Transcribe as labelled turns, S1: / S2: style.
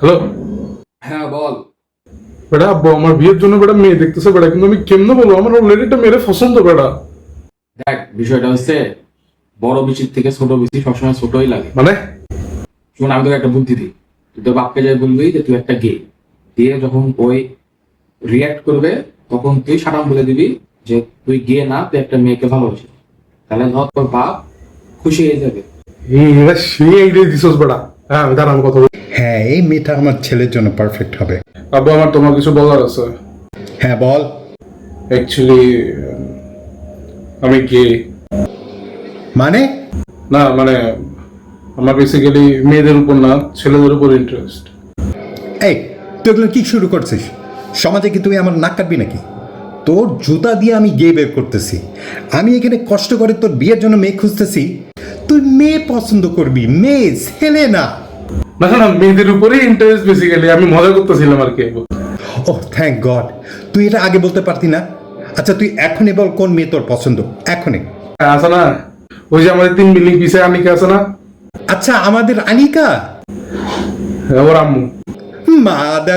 S1: Hello.
S2: হ্যাঁ বল।
S1: বেটা আব্বু আমার বিয়ের জন্য বেটা মেয়ে দেখতেছে বেটা, কিন্তু আমি কেমনে বলবো, আমার অলরেডি একটা মেয়ের পছন্দ বেটা।
S2: দেখ বিষয়টা হচ্ছে বড় বিচির থেকে ছোট বিচি সবসময় ছোটই লাগে।
S1: মানে
S2: শোন আমি তোকে একটা বুদ্ধি দিই। তুই তোর বাপকে যাই বলবি যে তুই একটা গে, দিয়ে যখন ওই রিয়াক্ট করবে তখন তুই সারাম বলে দিবি যে তুই গে না, তুই একটা মেয়েকে ভালোবাসিস। তাহলে ধর তোর বাপ খুশি হয়ে যাবে।
S1: এটা সেই আইডিয়া দিছস বেটা। হ্যাঁ আমি দাঁড়ান কথা বলি।
S3: হ্যাঁ, এই মেয়েটা আমার ছেলের জন্য পারফেক্ট হবে।
S1: আব্বু আমার তোমার কিছু বলার আছে।
S3: হ্যাঁ বল।
S1: অ্যাকচুয়ালি আমি গে।
S3: মানে?
S1: না মানে আমার বেসিক্যালি মেয়েদের উপর না, ছেলেদের উপর ইন্টারেস্ট।
S3: এই তুই এগুলো কি শুরু করছিস? সমাজে কি তুই আমার নাক কাটবি নাকি? তোর জুতা দিয়ে আমি গে বের করতেছি। আমি এখানে কষ্ট করে তোর বিয়ের জন্য মেয়ে খুঁজতেছি, তুই মেয়ে পছন্দ করবি, মেয়ে ছেলে না।
S1: না না মেয়েদের উপরেই ইন্টারেস্ট বেসিক্যালি, আমি মজা করতেছিলাম আর কি।
S3: ওহ থ্যাংক গড, তুই এটা আগে বলতে পারতি না? আচ্ছা তুই এখনই বল কোন মেয়ে তোর পছন্দ, এখনই।
S1: আছে না ওই যে আমাদের 3 বিল্ডিং পিছে আনিকা আছে না,
S3: আচ্ছা আমাদের আনিকা?
S1: ওর আম্মু।
S3: মা